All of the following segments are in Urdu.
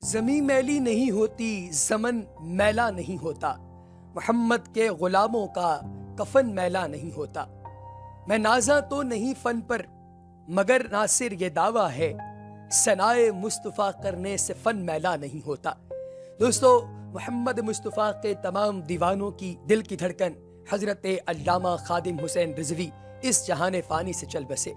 زمین میلی نہیں ہوتی، زمن میلا نہیں ہوتا، محمد کے غلاموں کا کفن میلا نہیں ہوتا۔ میں نازاں تو نہیں فن پر، مگر ناصر یہ دعویٰ ہے، ثنائے مصطفیٰ کرنے سے فن میلا نہیں ہوتا۔ دوستو، محمد مصطفیٰ کے تمام دیوانوں کی دل کی دھڑکن حضرت علامہ خادم حسین رضوی اس جہان فانی سے چل بسے۔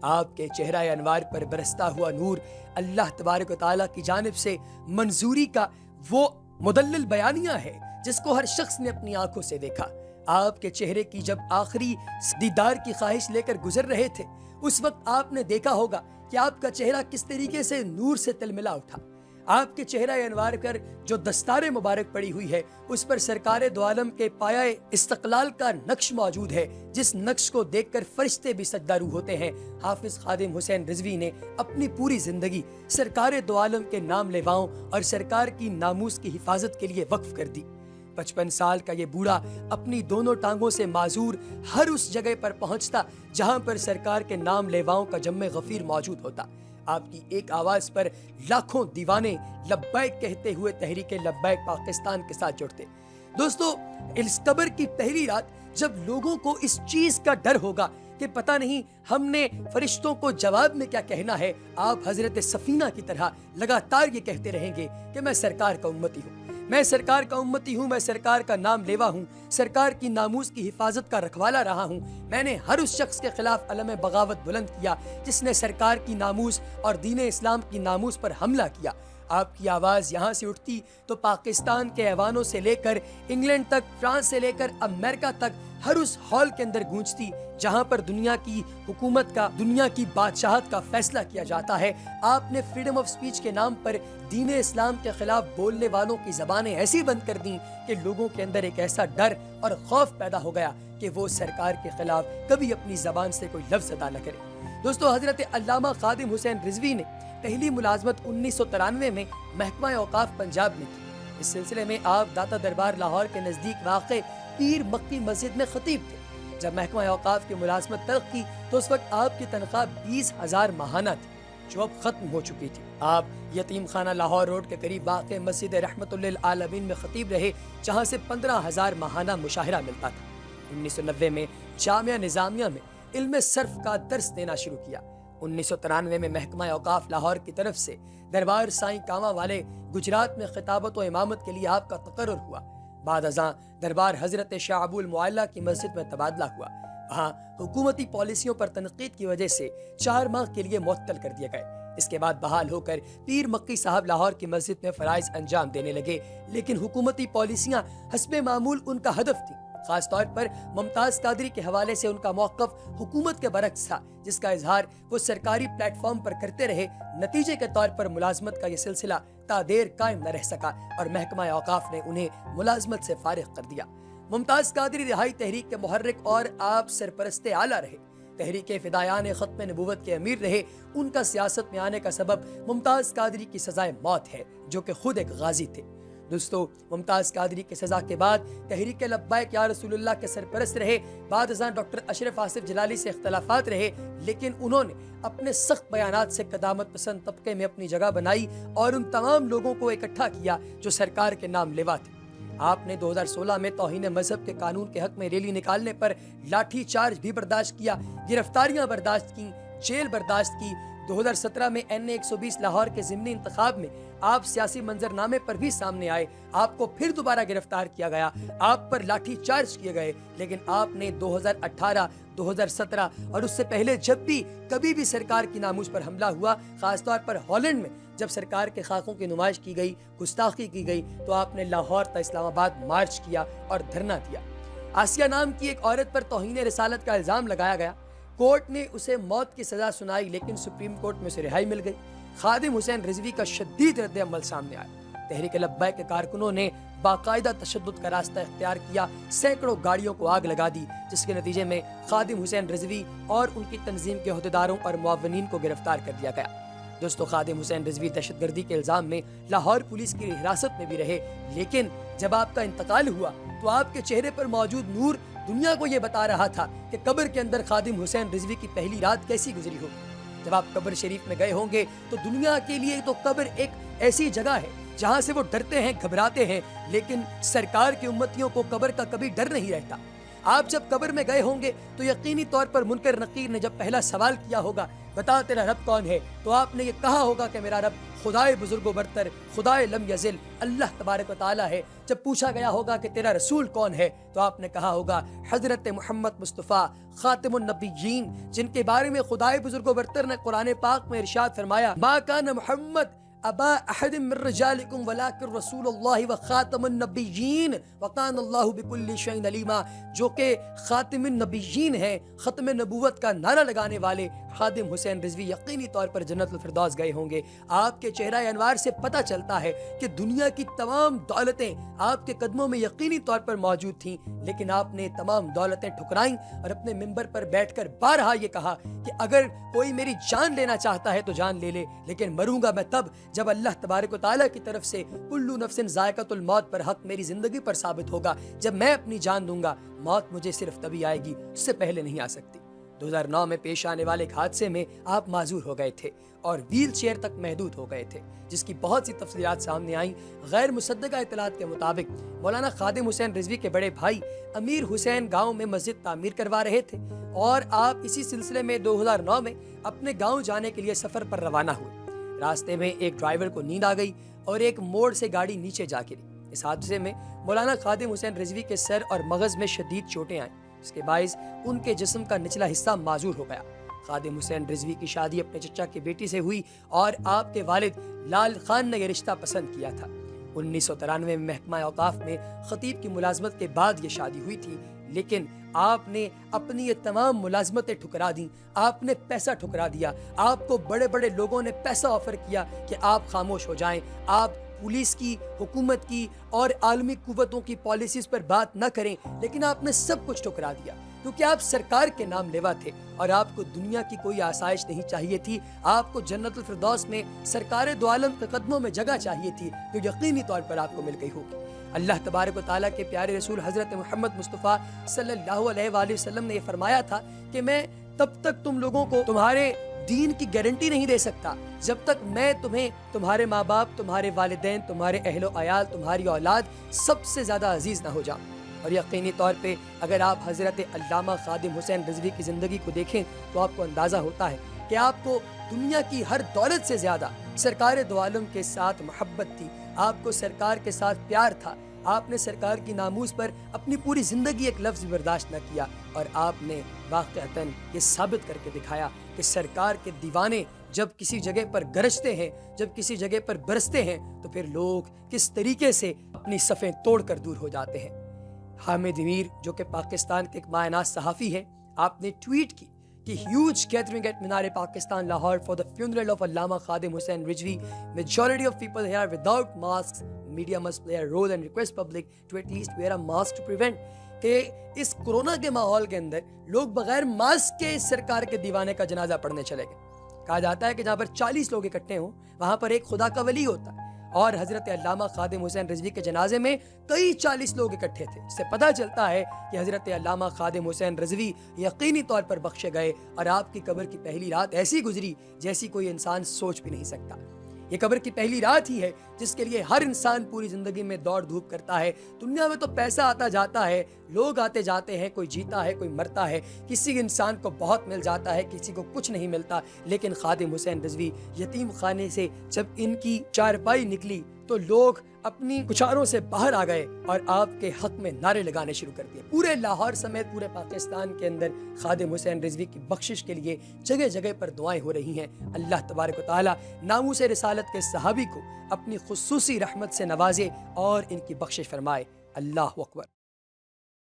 آپ کے چہرہ انوار پر برستا ہوا نور اللہ تبارک و تعالیٰ کی جانب سے منظوری کا وہ مدلل بیانیہ ہے جس کو ہر شخص نے اپنی آنکھوں سے دیکھا۔ آپ کے چہرے کی جب آخری دیدار کی خواہش لے کر گزر رہے تھے، اس وقت آپ نے دیکھا ہوگا کہ آپ کا چہرہ کس طریقے سے نور سے تلملا اٹھا۔ آپ کے چہرہ انوار پر جو دستار مبارک پڑی ہوئی ہے، اس پر سرکار دو عالم کے پایہ استقلال کا نقش موجود ہے، جس نقش کو دیکھ کر فرشتے بھی سجدہ رو ہوتے ہیں۔ حافظ خادم حسین رضوی نے اپنی پوری زندگی سرکار دو عالم کے نام لیواؤں اور سرکار کی ناموس کی حفاظت کے لیے وقف کر دی۔ 55 سال کا یہ بوڑھا اپنی دونوں ٹانگوں سے معذور ہر اس جگہ پر پہنچتا جہاں پر سرکار کے نام لیواؤں کا جم غفیر موجود ہوتا۔ آپ کی ایک آواز پر لاکھوں دیوانے لبیک کہتے ہوئے تحریک لبیک پاکستان کے ساتھ جڑتے۔ دوستو، اس قبر کی پہلی رات جب لوگوں کو اس چیز کا ڈر ہوگا کہ پتہ نہیں ہم نے فرشتوں کو جواب میں کیا کہنا ہے، آپ حضرت سفینہ کی طرح لگاتار یہ کہتے رہیں گے کہ میں سرکار کا امتی ہوں، میں سرکار کا امتی ہوں، میں سرکار کا نام لیوا ہوں، سرکار کی ناموس کی حفاظت کا رکھوالا رہا ہوں۔ میں نے ہر اس شخص کے خلاف علم بغاوت بلند کیا جس نے سرکار کی ناموس اور دین اسلام کی ناموس پر حملہ کیا۔ آپ کی آواز یہاں سے اٹھتی تو پاکستان کے ایوانوں سے لے کر انگلینڈ تک، فرانس سے لے کر امریکہ تک ہر اس ہال کے اندر گونجتی جہاں پر دنیا کی حکومت کا، دنیا کی بادشاہت کا فیصلہ کیا جاتا ہے۔ آپ نے فریڈم آف سپیچ کے نام پر دین اسلام کے خلاف بولنے والوں کی زبانیں ایسی بند کر دیں کہ لوگوں کے اندر ایک ایسا ڈر اور خوف پیدا ہو گیا کہ وہ سرکار کے خلاف کبھی اپنی زبان سے کوئی لفظ ادا نہ کرے۔ دوستو، حضرت علامہ خادم حسین رضوی نے پہلی ملازمت 1993 میں محکمہ اوقاف پنجاب میں کی۔ اس سلسلے میں آپ داتا دربار لاہور کے نزدیک واقع پیر مکی مسجد میں خطیب تھے۔ جب محکمہ اوقاف کی ملازمت تلق کی تو اس وقت آپ کی تنخواہ 20,000 ماہانہ تھی، جو اب ختم ہو چکی تھی۔ آپ یتیم خانہ لاہور روڈ کے قریب واقع مسجد رحمت للعالمین میں خطیب رہے، جہاں سے 15,000 ماہانہ مشاہرہ ملتا تھا۔ 1990 میں جامعہ نظامیہ میں علم صرف کا درس دینا شروع کیا۔ 1993 میں محکمہ اوقاف لاہور کی طرف سے دربار سائیں کاماں والے گجرات میں خطابت و امامت کے لیے آپ کا تقرر ہوا۔ بعد ازاں دربار حضرت شاہ ابو المعلیٰ کی مسجد میں تبادلہ ہوا۔ وہاں حکومتی پالیسیوں پر تنقید کی وجہ سے 4 ماہ کے لیے معطل کر دیے گئے۔ اس کے بعد بحال ہو کر پیر مکی صاحب لاہور کی مسجد میں فرائض انجام دینے لگے، لیکن حکومتی پالیسیاں حسب معمول ان کا ہدف تھی۔ خاص طور پر ممتاز قادری کے حوالے سے ان کا موقف حکومت کے برعکس تھا، جس کا اظہار وہ سرکاری پلیٹ فارم پر کرتے رہے۔ نتیجے کے طور پر ملازمت کا یہ سلسلہ تا دیر قائم نہ رہ سکا اور محکمہ اوقاف نے انہیں ملازمت سے فارغ کر دیا۔ ممتاز قادری رہائی تحریک کے محرک اور آپ سرپرست اعلیٰ رہے، تحریک فدایان ختم نبوت کے امیر رہے۔ ان کا سیاست میں آنے کا سبب ممتاز قادری کی سزائے موت ہے، جو کہ خود ایک غازی تھے۔ دوستو، ممتاز قادری کی سزا کے بعد تحریک لبیک یا رسول اللہ کے سرپرست رہے۔ بعد ازاں ڈاکٹر اشرف آصف جلالی سے اختلافات رہے، لیکن انہوں نے اپنے سخت بیانات سے قدامت پسند طبقے میں اپنی جگہ بنائی اور ان تمام لوگوں کو اکٹھا کیا جو سرکار کے نام لیوا تھے۔ آپ نے 2016 میں توہین مذہب کے قانون کے حق میں ریلی نکالنے پر لاٹھی چارج بھی برداشت کیا، گرفتاریاں برداشت کی، جیل برداشت کی۔ 2017 میں NA 120 لاہور کے ضمنی انتخاب میں آپ سیاسی منظرنامے پر بھی سامنے آئے، آپ کو پھر دوبارہ گرفتار کیا گیا، آپ پر لاٹھی چارج کیے گئے، لیکن آپ نے 2018، 2017 اور اس سے پہلے جب بھی کبھی بھی سرکار کی ناموس پر حملہ ہوا، خاص طور پر ہالینڈ میں جب سرکار کے خاکوں کی نمائش کی گئی، گستاخی کی گئی، تو آپ نے لاہور تا اسلام آباد مارچ کیا اور دھرنا دیا۔ آسیہ نام کی ایک عورت پر توہین رسالت کا الزام لگایا گیا، کورٹ نے اسے موت کی سزا سنائی، لیکن سپریم کورٹ میں سے رہائی مل گئی۔ خادم حسین رضوی کا شدید رد عمل سامنے آیا۔ تحریک لبیک کے کارکنوں نے باقاعدہ تشدد کا راستہ اختیار کیا، سینکڑوں گاڑیوں کو آگ لگا دی، جس کے نتیجے میں خادم حسین رضوی اور ان کی تنظیم کے عہدیداروں اور معاونین کو گرفتار کر دیا گیا۔ دوستو، خادم حسین رضوی دہشت گردی کے الزام میں لاہور پولیس کی حراست میں بھی رہے، لیکن جب آپ کا انتقال ہوا تو آپ کے چہرے پر موجود نور دنیا کو یہ بتا رہا تھا کہ قبر کے اندر خادم حسین رضوی کی پہلی رات کیسی گزری ہو۔ جب آپ قبر شریف میں گئے ہوں گے تو دنیا کے لیے تو قبر ایک ایسی جگہ ہے جہاں سے وہ ڈرتے ہیں، گھبراتے ہیں، لیکن سرکار کی امتیوں کو قبر کا کبھی ڈر نہیں رہتا۔ آپ جب قبر میں گئے ہوں گے تو یقینی طور پر منکر نقیر نے جب پہلا سوال کیا ہوگا بتا تیرا رب کون ہے، تو آپ نے یہ کہا ہوگا کہ میرا رب خدائے بزرگ و برتر، خدائے لم یزل، اللہ تبارک و تعالیٰ ہے۔ جب پوچھا گیا ہوگا کہ تیرا رسول کون ہے تو آپ نے کہا ہوگا حضرت محمد مصطفیٰ خاتم النبیین، جن کے بارے میں خدائے بزرگ و برتر نے قرآن پاک میں ارشاد فرمایا ما کان محمد ابا احد من رجالکم ولکن رسول اللہ و خاتم النبیین وکان اللہ بکل شیء علیما، جو کہ خاتم النبیین ہیں، ختم نبوت کا نعرہ لگانے والے خادم حسین رضوی یقینی طور پر جنت الفردوس گئے ہوں گے۔ آپ کے چہرہ انوار سے پتہ چلتا ہے کہ دنیا کی تمام دولتیں آپ کے قدموں میں یقینی طور پر موجود تھیں، لیکن آپ نے تمام دولتیں ٹھکرائیں اور اپنے منبر پر بیٹھ کر بارہا یہ کہا کہ اگر کوئی میری جان لینا چاہتا ہے تو جان لے لے، لیکن مروں گا میں تب جب اللہ تبارک و تعالیٰ کی طرف سے کلو نفس ذائقۃ الموت پر حق میری زندگی پر ثابت ہوگا۔ جب میں اپنی جان دوں گا موت مجھے صرف تبھی آئے گی، اس سے پہلے نہیں آ سکتی۔ 2009 میں پیش آنے والے ایک حادثے میں آپ معذور ہو گئے تھے اور ویل چیئر تک محدود ہو گئے تھے، جس کی بہت سی تفصیلات سامنے آئیں۔ غیر مصدقہ اطلاعات کے مطابق مولانا خادم حسین رضوی کے بڑے بھائی امیر حسین گاؤں میں مسجد تعمیر کروا رہے تھے اور آپ اسی سلسلے میں 2009 میں اپنے گاؤں جانے کے لیے سفر پر روانہ ہوئے۔ راستے میں ایک ڈرائیور کو نیند آ گئی اور ایک موڑ سے گاڑی نیچے جا گری۔ اس حادثے میں مولانا خادم حسین رضوی کے سر اور مغز میں شدید چوٹیں آئیں، اس کے باعث ان کے جسم کا نچلا حصہ معذور ہو گیا۔ خادم حسین رضوی کی شادی اپنے چچا کی بیٹی سے ہوئی اور آپ کے والد لال خان نے یہ رشتہ پسند کیا تھا۔ 1993 میں محکمہ اوقاف میں خطیب کی ملازمت کے بعد یہ شادی ہوئی تھی، لیکن آپ نے اپنی یہ تمام ملازمتیں ٹھکرا دیں، آپ نے پیسہ ٹھکرا دیا۔ آپ کو بڑے بڑے لوگوں نے پیسہ آفر کیا کہ آپ خاموش ہو جائیں، آپ پولیس کی، حکومت کی اور عالمی قوتوں کی پالیسیز پر بات نہ کریں، لیکن آپ نے سب کچھ ٹھکرا دیا کیونکہ آپ سرکار کے نام لیوا تھے اور آپ کو دنیا کی کوئی آسائش نہیں چاہیے تھی۔ آپ کو جنت الفردوس میں سرکار دو عالم کے قدموں میں جگہ چاہیے تھی، جو یقینی طور پر آپ کو مل گئی ہوگی۔ اللہ تبارک و تعالیٰ کے پیارے رسول حضرت محمد مصطفیٰ صلی اللہ علیہ وآلہ وسلم نے یہ فرمایا تھا کہ میں تب تک تم لوگوں کو تمہارے دین کی گارنٹی نہیں دے سکتا جب تک میں تمہیں تمہارے ماں باپ، تمہارے والدین، تمہارے اہل و عیال، تمہاری اولاد سب سے زیادہ عزیز نہ ہو جاؤں۔ اور یقینی طور پہ اگر آپ حضرت علامہ خادم حسین رضوی کی زندگی کو دیکھیں تو آپ کو اندازہ ہوتا ہے کہ آپ کو دنیا کی ہر دولت سے زیادہ سرکار دو عالم کے ساتھ محبت تھی، آپ کو سرکار کے ساتھ پیار تھا۔ آپ نے سرکار کی ناموس پر اپنی پوری زندگی ایک لفظ برداشت نہ کیا اور آپ نے واقعتاً یہ ثابت کر کے دکھایا کہ سرکار کے دیوانے جب کسی جگہ پر گرجتے ہیں، جب کسی جگہ پر برستے ہیں تو پھر لوگ کس طریقے سے اپنی صفیں توڑ کر دور ہو جاتے ہیں۔ حامد امیر جو کہ پاکستان کے ایک مایہ صحافی ہیں، آپ نے ٹویٹ کی کہ huge gathering at Minar Pakistan Lahore for the funeral of Allama Khadim Hussein Rizvi. Majority of people here without masks. Media must play a role and request public to at least wear a mask to prevent. کہ اس کورونا کے ماحول کے اندر لوگ بغیر ماسک کے سرکار کے دیوانے کا جنازہ پڑھنے چلے گئے۔ کہا جاتا ہے کہ جہاں پر 40 لوگ اکٹھے ہوں وہاں پر ایک خدا کا ولی ہوتا ہے، اور حضرت علامہ خادم حسین رضوی کے جنازے میں کئی 40 لوگ اکٹھے تھے۔ اس سے پتہ چلتا ہے کہ حضرت علامہ خادم حسین رضوی یقینی طور پر بخشے گئے اور آپ کی قبر کی پہلی رات ایسی گزری جیسی کوئی انسان سوچ بھی نہیں سکتا۔ یہ قبر کی پہلی رات ہی ہے جس کے لیے ہر انسان پوری زندگی میں دوڑ دھوپ کرتا ہے۔ دنیا میں تو پیسہ آتا جاتا ہے، لوگ آتے جاتے ہیں، کوئی جیتا ہے، کوئی مرتا ہے، کسی انسان کو بہت مل جاتا ہے، کسی کو کچھ نہیں ملتا، لیکن خادم حسین رضوی یتیم خانے سے جب ان کی چارپائی نکلی تو لوگ اپنی کچاروں سے باہر آ گئے اور آپ کے حق میں نعرے لگانے شروع کر دیے۔ پورے لاہور سمیت پورے پاکستان کے اندر خادم حسین رضوی کی بخشش کے لیے جگہ جگہ پر دعائیں ہو رہی ہیں۔ اللہ تبارک و تعالیٰ ناموس رسالت کے صحابی کو اپنی خصوصی رحمت سے نوازے اور ان کی بخشش فرمائے۔ اللہ اکبر۔